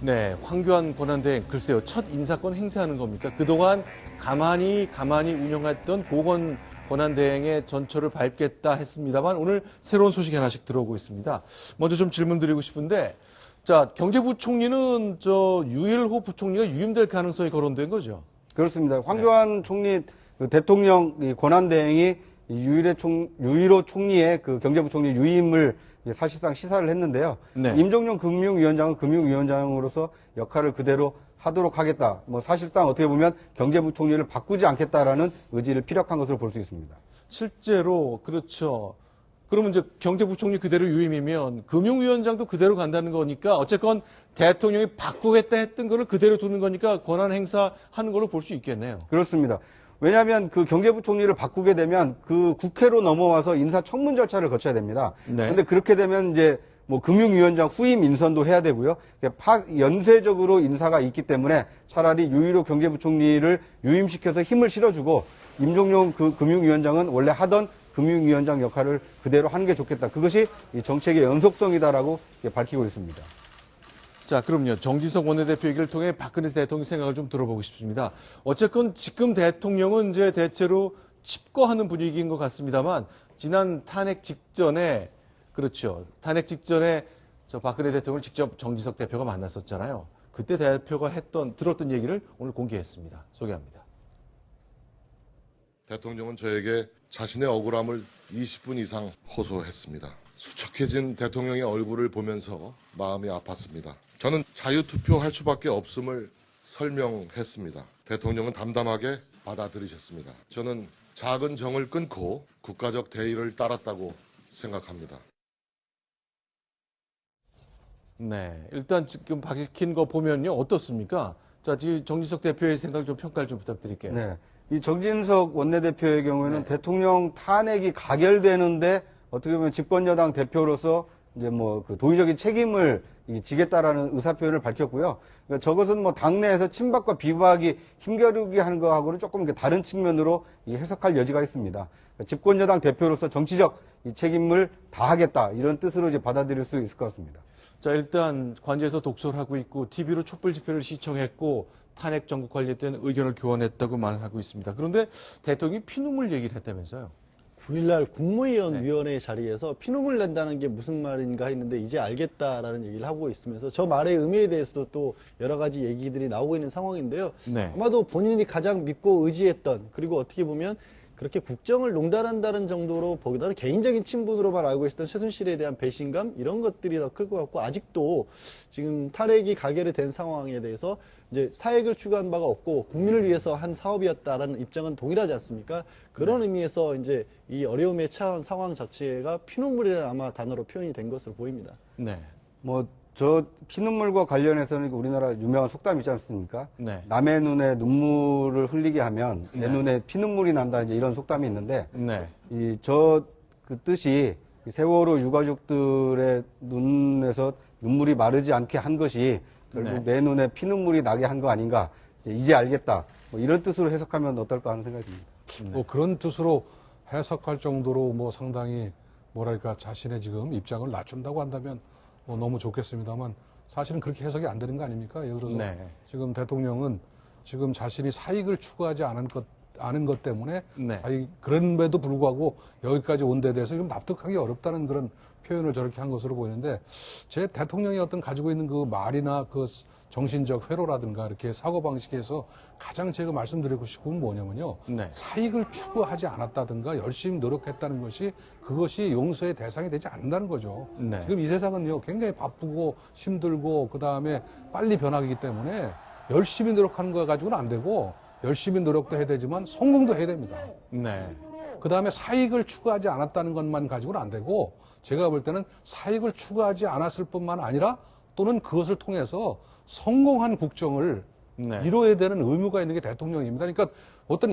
네, 황교안 권한대행 글쎄요, 첫 인사권 행사하는 겁니까? 그동안 가만히 운영했던 고건 권한대행의 전철을 밟겠다 했습니다만 오늘 새로운 소식이 하나씩 들어오고 있습니다. 먼저 좀 질문 드리고 싶은데, 자, 경제부총리는 유일호 부총리가 유임될 가능성이 거론된 거죠? 그렇습니다. 황교안 총리 그 대통령 권한대행이 유일호 총리의 그 경제부총리 유임을 사실상 시사를 했는데요. 네. 임종용 금융위원장은 금융위원장으로서 역할을 그대로 하도록 하겠다. 사실상 어떻게 보면 경제부총리를 바꾸지 않겠다라는 의지를 피력한 것으로 볼 수 있습니다. 실제로 그렇죠. 그러면 이제 경제부총리 그대로 유임이면 금융위원장도 그대로 간다는 거니까 어쨌건 대통령이 바꾸겠다 했던 거를 그대로 두는 거니까 권한 행사하는 걸로 볼 수 있겠네요. 그렇습니다. 왜냐하면 그 경제부총리를 바꾸게 되면 그 국회로 넘어와서 인사청문 절차를 거쳐야 됩니다. 그런데 네. 그렇게 되면 이제 금융위원장 후임 인선도 해야 되고요. 연쇄적으로 인사가 있기 때문에 차라리 유일호 경제부총리를 유임시켜서 힘을 실어주고 임종용 그 금융위원장은 원래 하던 금융위원장 역할을 그대로 하는 게 좋겠다. 그것이 이 정책의 연속성이다라고 밝히고 있습니다. 자, 그럼요. 정진석 원내대표 얘기를 통해 박근혜 대통령 생각을 좀 들어보고 싶습니다. 어쨌건 지금 대통령은 이제 대체로 칩거하는 분위기인 것 같습니다만 지난 탄핵 직전에 그렇죠. 탄핵 직전에 박근혜 대통령을 직접 정진석 대표가 만났었잖아요. 그때 대표가 들었던 얘기를 오늘 공개했습니다. 소개합니다. 대통령은 저에게 자신의 억울함을 20분 이상 호소했습니다. 수척해진 대통령의 얼굴을 보면서 마음이 아팠습니다. 저는 자유투표할 수밖에 없음을 설명했습니다. 대통령은 담담하게 받아들이셨습니다. 저는 작은 정을 끊고 국가적 대의를 따랐다고 생각합니다. 네, 일단 지금 밝힌 거 보면요. 어떻습니까? 자, 지금 정진석 대표의 생각 좀 평가를 좀 부탁드릴게요. 네. 이 정진석 원내대표의 경우에는 네. 대통령 탄핵이 가결되는데 어떻게 보면 집권여당 대표로서 이제 그 도의적인 책임을 지겠다라는 의사표현을 밝혔고요. 그러니까 저것은 당내에서 친박과 비박이 힘겨루기 하는 거하고는 조금 다른 측면으로 해석할 여지가 있습니다. 그러니까 집권여당 대표로서 정치적 이 책임을 다하겠다 이런 뜻으로 이제 받아들일 수 있을 것 같습니다. 자, 일단 관저에서 독서를 하고 있고 TV로 촛불 집회를 시청했고 탄핵 정국 관련된 의견을 교환했다고 말하고 있습니다. 그런데 대통령이 피눈물 얘기를 했다면서요? 9일날 국무위원회 자리에서 피눈물 낸다는 게 무슨 말인가 했는데 이제 알겠다라는 얘기를 하고 있으면서 저 말의 의미에 대해서도 또 여러 가지 얘기들이 나오고 있는 상황인데요. 네. 아마도 본인이 가장 믿고 의지했던 그리고 어떻게 보면 그렇게 국정을 농단한다는 정도로 보기보다는 개인적인 친분으로만 알고 있었던 최순실에 대한 배신감 이런 것들이 더 클 것 같고 아직도 지금 탄핵이 가결이 된 상황에 대해서 이제 사익을 추구한 바가 없고 국민을 위해서 한 사업이었다라는 입장은 동일하지 않습니까? 그런 의미에서 이제 이 어려움에 처한 상황 자체가 피눈물이라는 아마 단어로 표현이 된 것으로 보입니다. 네. 저 피눈물과 관련해서는 우리나라 유명한 속담이 있지 않습니까? 네. 남의 눈에 눈물을 흘리게 하면 내 네. 눈에 피눈물이 난다 이제 이런 속담이 있는데 네. 그 뜻이 세월호 유가족들의 눈에서 눈물이 마르지 않게 한 것이 결국 내 눈에 피눈물이 나게 한 거 아닌가 이제 알겠다 이런 뜻으로 해석하면 어떨까 하는 생각이 듭니다. 그런 뜻으로 해석할 정도로 상당히 자신의 지금 입장을 낮춘다고 한다면 너무 좋겠습니다만 사실은 그렇게 해석이 안 되는 거 아닙니까? 예를 들어서 네. 지금 대통령은 지금 자신이 사익을 추구하지 않은 것 때문에 네. 그런데도 불구하고 여기까지 온 데 대해서 좀 납득하기 어렵다는 그런 표현을 저렇게 한 것으로 보이는데 제 대통령이 가지고 있는 그 말이나 그 정신적 회로라든가 이렇게 사고방식에서 가장 제가 말씀드리고 싶은 건 뭐냐면요. 네. 사익을 추구하지 않았다든가 열심히 노력했다는 그것이 용서의 대상이 되지 않는다는 거죠. 네. 지금 이 세상은요, 굉장히 바쁘고 힘들고 그 다음에 빨리 변하기 때문에 열심히 노력하는 거 가지고는 안 되고 열심히 노력도 해야 되지만 성공도 해야 됩니다. 네. 그 다음에 사익을 추구하지 않았다는 것만 가지고는 안 되고 제가 볼 때는 사익을 추구하지 않았을 뿐만 아니라 또는 그것을 통해서 성공한 국정을 네. 이뤄야 되는 의무가 있는 게 대통령입니다. 그러니까 어떤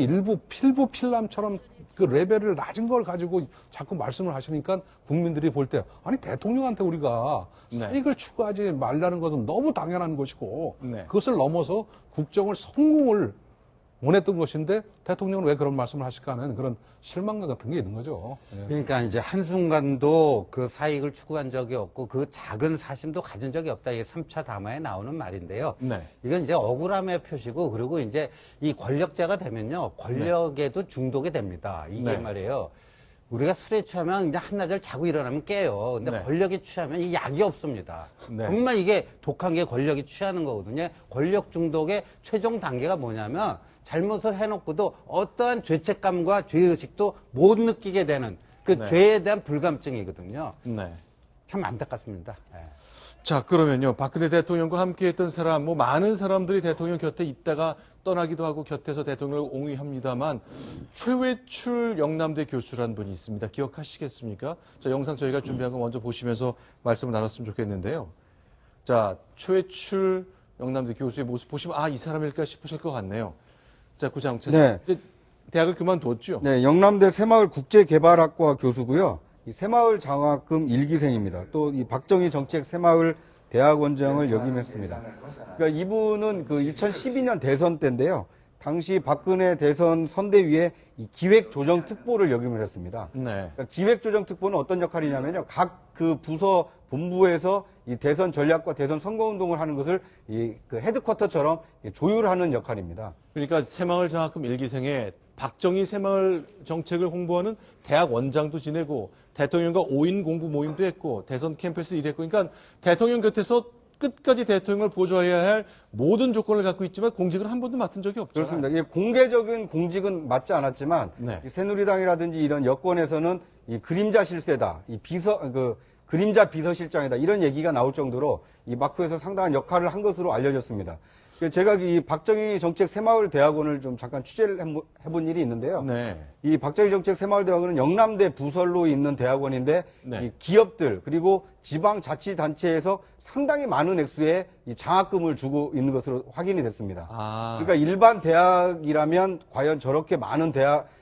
필부 필람처럼 그 레벨을 낮은 걸 가지고 자꾸 말씀을 하시니까 국민들이 볼 때 아니 대통령한테 우리가 사익을 추구하지 말라는 것은 너무 당연한 것이고 네. 그것을 넘어서 국정을 성공을 원했던 것인데 대통령은 왜 그런 말씀을 하실까 하는 그런 실망감 같은 게 있는 거죠. 예. 그러니까 이제 한순간도 그 사익을 추구한 적이 없고 그 작은 사심도 가진 적이 없다. 이게 3차 담화에 나오는 말인데요. 네. 이건 이제 억울함의 표시고 그리고 이제 이 권력자가 되면요. 권력에도 중독이 됩니다. 이게 네. 말이에요. 우리가 술에 취하면 이제 한나절 자고 일어나면 깨요. 근데 네. 권력에 취하면 이 약이 없습니다. 네. 정말 이게 독한 게 권력이 취하는 거거든요. 권력 중독의 최종 단계가 뭐냐면 잘못을 해놓고도 어떠한 죄책감과 죄의식도 못 느끼게 되는 그 네. 죄에 대한 불감증이거든요. 네. 참 안타깝습니다. 예. 자, 그러면요. 박근혜 대통령과 함께 했던 사람, 뭐 많은 사람들이 대통령 곁에 있다가 떠나기도 하고 곁에서 대통령을 옹위합니다만 최외출 영남대 교수라는 분이 있습니다. 기억하시겠습니까? 자, 영상 저희가 준비한 거 먼저 보시면서 말씀을 나눴으면 좋겠는데요. 자, 최외출 영남대 교수의 모습 보시면 아, 이 사람일까 싶으실 것 같네요. 자, 구장체. 네. 이제 대학을 그만뒀죠. 네, 영남대 새마을 국제개발학과 교수고요. 이 새마을 장학금 1기생입니다. 또 이 박정희 정책 새마을 대학원장을 역임했습니다. 그러니까 이분은 그 2012년 대선 때인데요. 당시 박근혜 대선 선대위에 이 기획조정특보를 역임을 했습니다. 네. 그러니까 기획조정특보는 어떤 역할이냐면요. 각 그 부서 본부에서 이 대선 전략과 대선 선거운동을 하는 것을 이 그 헤드쿼터처럼 조율하는 역할입니다. 그러니까 새마을 장학금 1기생에 박정희 새마을 정책을 홍보하는 대학 원장도 지내고 대통령과 5인 공부 모임도 했고 대선 캠프에서 일했고 그러니까 대통령 곁에서 끝까지 대통령을 보좌해야 할 모든 조건을 갖고 있지만 공직을 한 번도 맡은 적이 없죠. 그렇습니다. 이게 공개적인 공직은 맞지 않았지만 네. 이 새누리당이라든지 이런 여권에서는 이 그림자 실세다, 이 그림자 비서실장이다 이런 얘기가 나올 정도로 이 막후에서 상당한 역할을 한 것으로 알려졌습니다. 제가 이 박정희 정책 새마을 대학원을 좀 잠깐 취재를 해본 일이 있는데요. 네. 이 박정희 정책 새마을 대학원은 영남대 부설로 있는 대학원인데 네. 이 기업들 그리고 지방자치단체에서 상당히 많은 액수의 이 장학금을 주고 있는 것으로 확인이 됐습니다. 아. 그러니까 일반 대학이라면 과연 저렇게 많은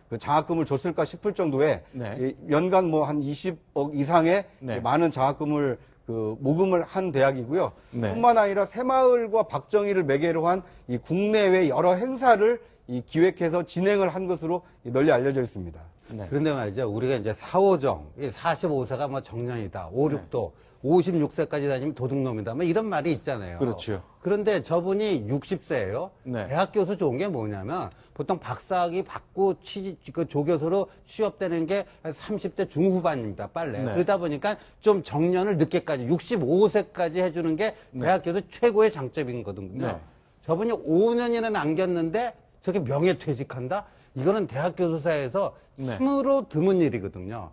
그 장학금을 줬을까 싶을 정도의 네. 이 연간 뭐 한 20억 이상의 네. 많은 장학금을 모금을 한 대학이고요. 네. 뿐만 아니라 새마을과 박정희를 매개로 한 이 국내외 여러 행사를 이 기획해서 진행을 한 것으로 널리 알려져 있습니다. 네. 그런데 말이죠. 우리가 이제 4호정, 45세가 뭐 정년이다. 5, 6도, 56세까지 다니면 도둑놈이다. 뭐 이런 말이 있잖아요. 그렇죠. 그런데 저분이 60세예요. 네. 대학 교수 좋은 게 뭐냐면 보통 박사학위 받고 조교수로 취업되는 게 30대 중후반입니다. 빨래. 네. 그러다 보니까 좀 정년을 늦게까지 65세까지 해주는 게 대학 교수 최고의 장점이거든요. 네. 저분이 5년이나 남겼는데 저게 명예퇴직한다? 이거는 대학 교수사에서 네. 참으로 드문 일이거든요.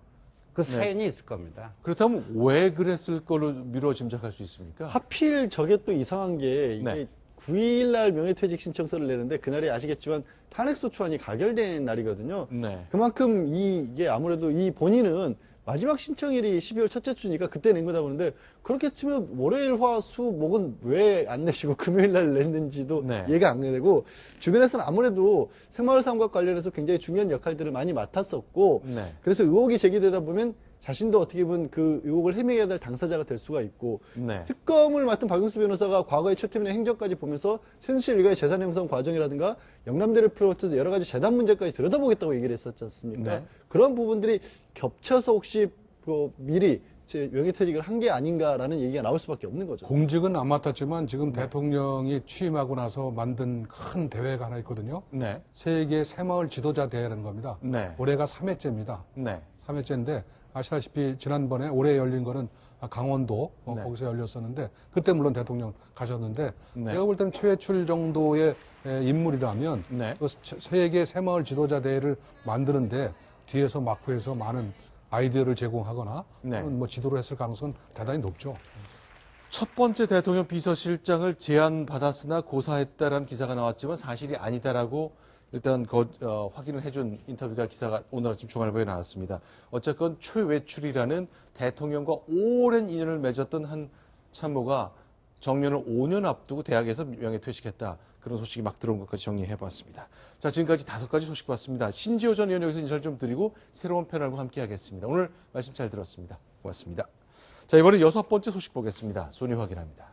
그 사연이 있을 겁니다. 그렇다면 왜 그랬을 걸로 미뤄 짐작할 수 있습니까? 하필 저게 또 이상한 게 이게 네. 9일 날 명예퇴직 신청서를 내는데 그날이 아시겠지만 탄핵소추안이 가결된 날이거든요. 네. 그만큼 이게 아무래도 이 본인은 마지막 신청일이 12월 첫째 주니까 그때 낸 거다 보는데 그렇게 치면 월요일, 화, 수, 목은 왜 안 내시고 금요일 날 냈는지도 네. 이해가 안 되고 주변에서는 아무래도 새마을 사업과 관련해서 굉장히 중요한 역할들을 많이 맡았었고 네. 그래서 의혹이 제기되다 보면 자신도 어떻게 보면 그 의혹을 해명해야 될 당사자가 될 수가 있고 네. 특검을 맡은 박용수 변호사가 과거의 최태민의 행적까지 보면서 최순실 일가의 재산 형성 과정이라든가 영남대를 비롯해서 여러 가지 재단 문제까지 들여다보겠다고 얘기를 했었지 않습니까? 네. 그런 부분들이 겹쳐서 혹시 미리 명예퇴직을 한 게 아닌가라는 얘기가 나올 수밖에 없는 거죠. 공직은 안 맡았지만 지금 대통령이 취임하고 나서 만든 큰 대회가 하나 있거든요. 네. 세계 새마을 지도자 대회라는 겁니다. 네. 올해가 3회째입니다. 네. 3회째인데 아시다시피 지난번에 올해 열린 거는 강원도 네. 거기서 열렸었는데 그때 물론 대통령 가셨는데 네. 제가 볼 때는 최애출 정도의 인물이라면 네. 그 세계 새마을 지도자 대회를 만드는데 뒤에서 막후에서 많은 아이디어를 제공하거나 네. 또는 뭐 지도를 했을 가능성은 대단히 높죠. 첫 번째 대통령 비서실장을 제안받았으나 고사했다라는 기사가 나왔지만 사실이 아니다라고 일단 확인을 해준 인터뷰가 기사가 오늘 아침 중앙일보에 나왔습니다. 어쨌건 최외출이라는 대통령과 오랜 인연을 맺었던 한 참모가 정년을 5년 앞두고 대학에서 명예퇴직했다. 그런 소식이 막 들어온 것까지 정리해봤습니다. 자, 지금까지 5가지 소식 봤습니다. 신지호 전 의원 여기서 인사를 좀 드리고 새로운 패널과 함께 하겠습니다. 오늘 말씀 잘 들었습니다. 고맙습니다. 자, 이번엔 6번째 소식 보겠습니다. 순위 확인합니다.